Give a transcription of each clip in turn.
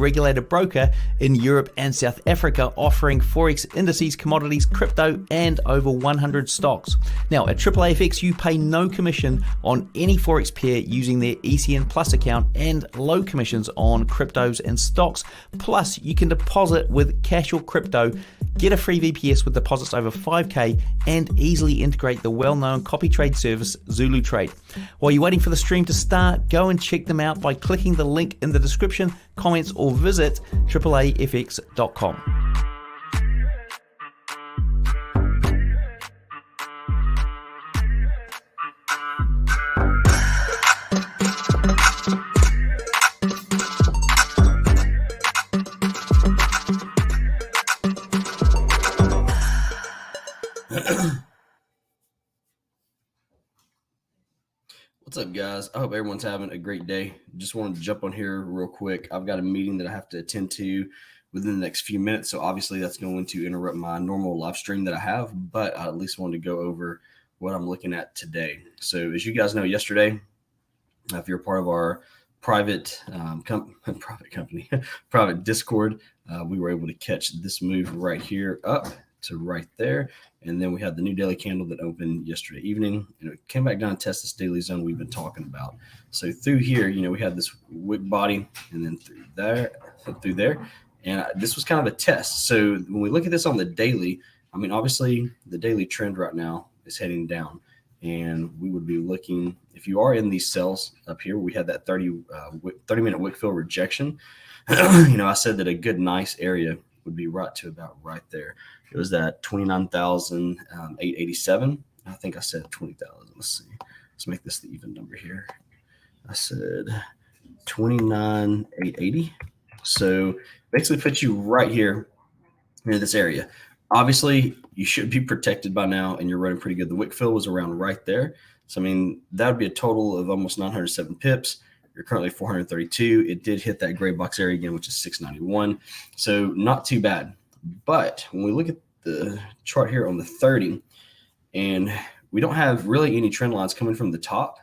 regulated broker in Europe and South Africa, offering Forex indices, commodities, crypto, and over 100 stocks. Now, at AAAFX, you pay no commission on any Forex pair using their ECN Plus account and low commissions on cryptos and stocks. Plus, you can deposit with cash or crypto, get a free VPS with deposits over 5K, and easily integrate the well-known copy trade service Zulu Trade. While you're waiting for the stream to start, go and check them out by clicking the link in the description, comments, or visit AAAFX.com. What's up, guys? I hope everyone's having a great day. Just wanted to jump on here real quick. I've got a meeting that I have to attend to within the next few minutes, so obviously that's going to interrupt my normal live stream that I have, but I at least wanted to go over what I'm looking at today. So as you guys know, yesterday, if you're part of our private Discord, we were able to catch this move right here up to right there. And then we had the new daily candle that opened yesterday evening, and it came back down and tested this daily zone we've been talking about. So through here, we had this wick body, and then through there, and this was kind of a test. So when we look at this on the daily, obviously the daily trend right now is heading down, and we would be looking, if you are in these cells up here, we had that 30-minute wick fill rejection. I said that a good nice area would be right to about right there. It was that 29,887. I think I said 20,000. Let's see. Let's make this the even number here. I said 29,880. So basically puts you right here near this area. Obviously, you should be protected by now, and you're running pretty good. The wick fill was around right there. So, that would be a total of almost 907 pips. You're currently 432. It did hit that gray box area again, which is 691. So not too bad. But when we look at the chart here on the 30, and we don't have really any trend lines coming from the top,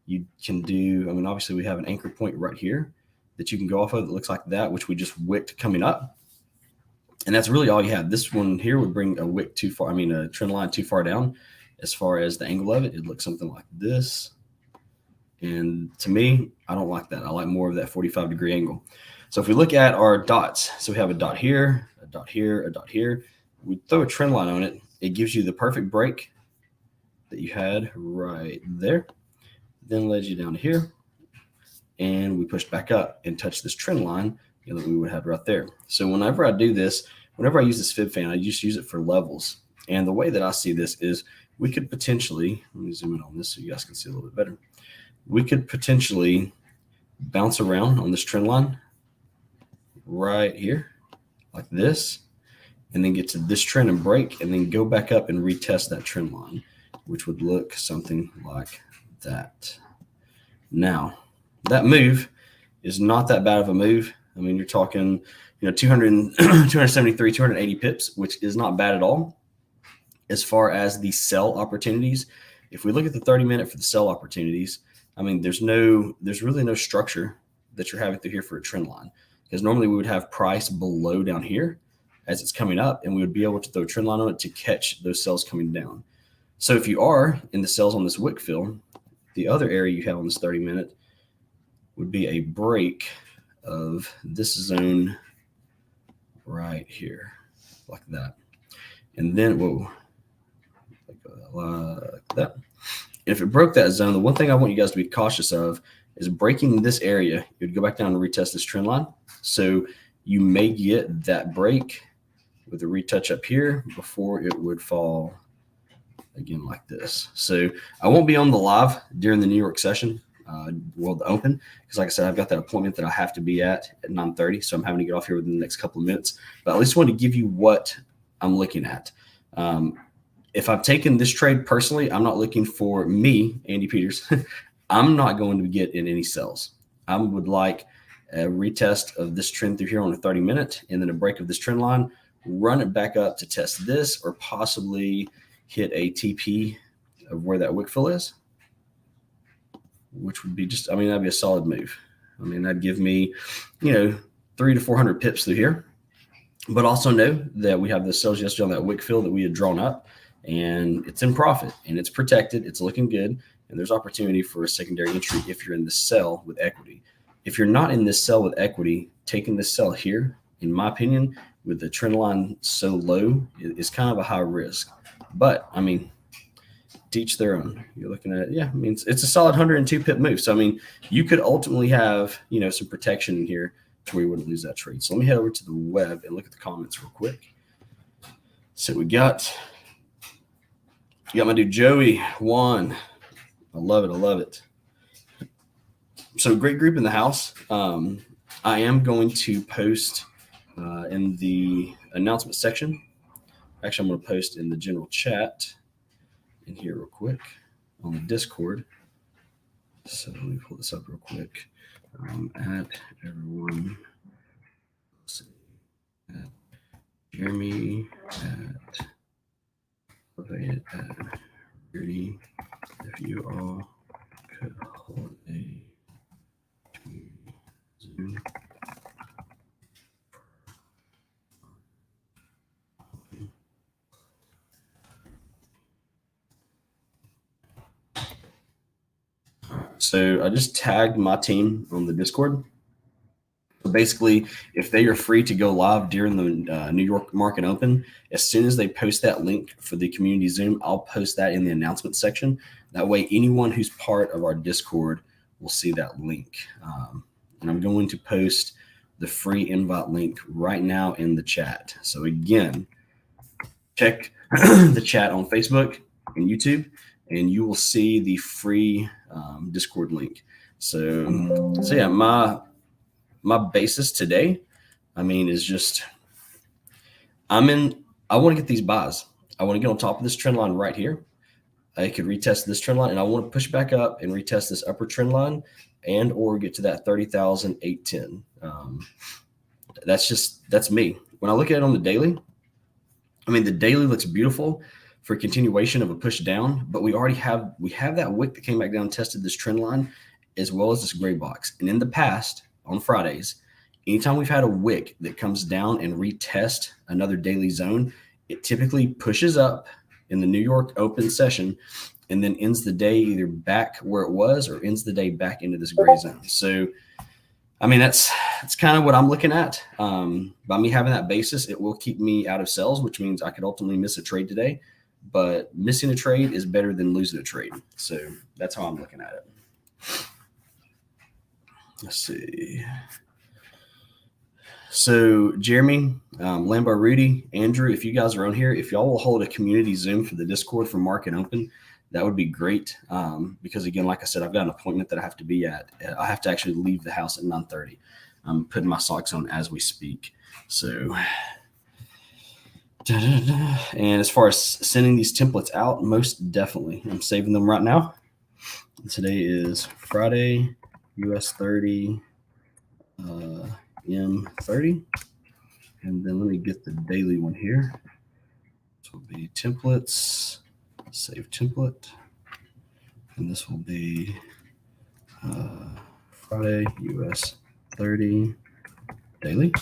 you can do, obviously we have an anchor point right here that you can go off of that looks like that, which we just wicked coming up. And that's really all you have. This one here would bring a wick too far, a trend line too far down as far as the angle of it. It looks something like this. And to me, I don't like that. I like more of that 45-degree angle. So if we look at our dots, so we have a dot here, a dot here, a dot here. We throw a trend line on it. It gives you the perfect break that you had right there. Then led you down to here. And we pushed back up and touched this trend line that we would have right there. So whenever I do this, whenever I use this fib fan, I just use it for levels. And the way that I see this is we could potentially, let me zoom in on this so you guys can see a little bit better. We could potentially bounce around on this trend line right here like this, and then get to this trend and break, and then go back up and retest that trend line, which would look something like that. Now, that move is not that bad of a move. You're talking, 273, 280 pips, which is not bad at all. As far as the sell opportunities, if we look at the 30-minute for the sell opportunities, there's really no structure that you're having through here for a trend line, because normally we would have price below down here as it's coming up, and we would be able to throw a trend line on it to catch those sells coming down. So if you are in the sells on this wick fill, the other area you have on this 30-minute would be a break of this zone right here, like that. And then, like that. If it broke that zone, the one thing I want you guys to be cautious of is breaking this area. You'd go back down and retest this trend line. So you may get that break with a retouch up here before it would fall again like this. So I won't be on the live during the New York session, World Open, because like I said, I've got that appointment that I have to be at 9:30. So I'm having to get off here within the next couple of minutes. But at least want to give you what I'm looking at. If I've taken this trade personally, I'm not looking for me, Andy Peters. I'm not going to get in any sells. I would like a retest of this trend through here on a 30-minute, and then a break of this trend line, run it back up to test this, or possibly hit a TP of where that wick fill is, which would be just, that'd be a solid move. That'd give me, 300 to 400 pips through here. But also know that we have the sales yesterday on that wick fill that we had drawn up, and it's in profit and it's protected. It's looking good, and there's opportunity for a secondary entry if you're in the sell with equity. If you're not in this sell with equity, taking this sell here, in my opinion, with the trend line so low, is kind of a high risk. But I mean, teach their own. You're looking at, I mean, it's a solid 102 pip move. So I mean, you could ultimately have, some protection in here to where you wouldn't lose that trade. So let me head over to the web and look at the comments real quick. So we got my dude Joey, Juan. I love it. So great group in the house. I am going to post in the announcement section. Actually, I'm going to post in the general chat in here real quick on the Discord. So let me pull this up real quick. At everyone, let's see, at Jeremy, at Elevate, at Rudy, if you all could hold a Zoom. So I just tagged my team on the Discord. So basically, if they are free to go live during the New York market open, as soon as they post that link for the community Zoom, I'll post that in the announcement section. That way, anyone who's part of our Discord will see that link. And I'm going to post the free invite link right now in the chat. So again, check the chat on Facebook and YouTube, and you will see the free Discord link. So yeah, my basis today, I mean, is just I want to get these buys. I want to get on top of this trend line right here. I could retest this trend line, and I want to push back up and retest this upper trend line and or get to that 30,810. That's me. When I look at it on the daily, I mean, the daily looks beautiful for continuation of a push down, but we have that wick that came back down and tested this trend line as well as this gray box. And in the past, on Fridays, anytime we've had a wick that comes down and retest another daily zone, it typically pushes up in the New York open session and then ends the day either back where it was or ends the day back into this gray zone. So, I mean, that's kind of what I'm looking at. By me having that basis, it will keep me out of sells, which means I could ultimately miss a trade today. But missing a trade is better than losing a trade. So that's how I'm looking at it. Let's see. So Jeremy, Lambo, Rudy, Andrew, if you guys are on here, if y'all will hold a community Zoom for the Discord for Market Open, that would be great. Because again, like I said, I've got an appointment that I have to be at. I have to actually leave the house at 9:30. I'm putting my socks on as we speak. So, and as far as sending these templates out, most definitely, I'm saving them right now. Today is Friday, US30, M30. And then let me get the daily one here. This will be templates, save template. And this will be Friday, US30 daily.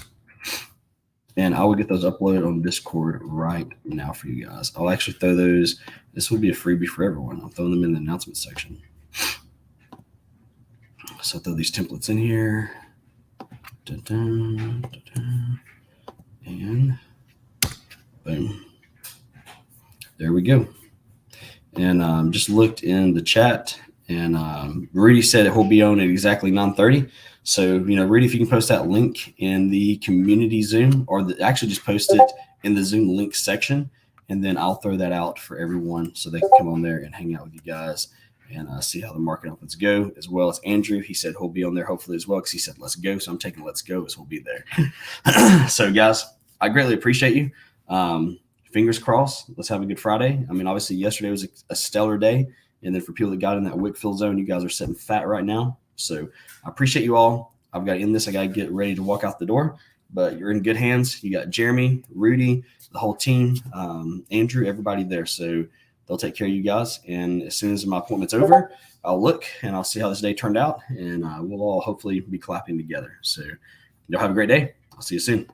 And I will get those uploaded on Discord right now for you guys. I'll actually throw those. This will be a freebie for everyone. I'll throw them in the announcement section. So I'll throw these templates in here. And boom. There we go. And just looked in the chat, and Rudy said it will be on at exactly 9:30. So, Rudy, if you can post that link in the community Zoom, or actually just post it in the Zoom link section, and then I'll throw that out for everyone so they can come on there and hang out with you guys and see how the market opens go, as well as Andrew. He said he'll be on there hopefully as well because he said let's go. So I'm taking let's go as we'll be there. So, guys, I greatly appreciate you. Fingers crossed. Let's have a good Friday. I mean, obviously, yesterday was a stellar day. And then for people that got in that wick fill zone, you guys are sitting fat right now. So I appreciate you all. I've got to end this. I got to get ready to walk out the door. But you're in good hands. You got Jeremy, Rudy, the whole team, Andrew, everybody there. So they'll take care of you guys. And as soon as my appointment's over, I'll look and I'll see how this day turned out. And we'll all hopefully be clapping together. So Y'all have a great day. I'll see you soon.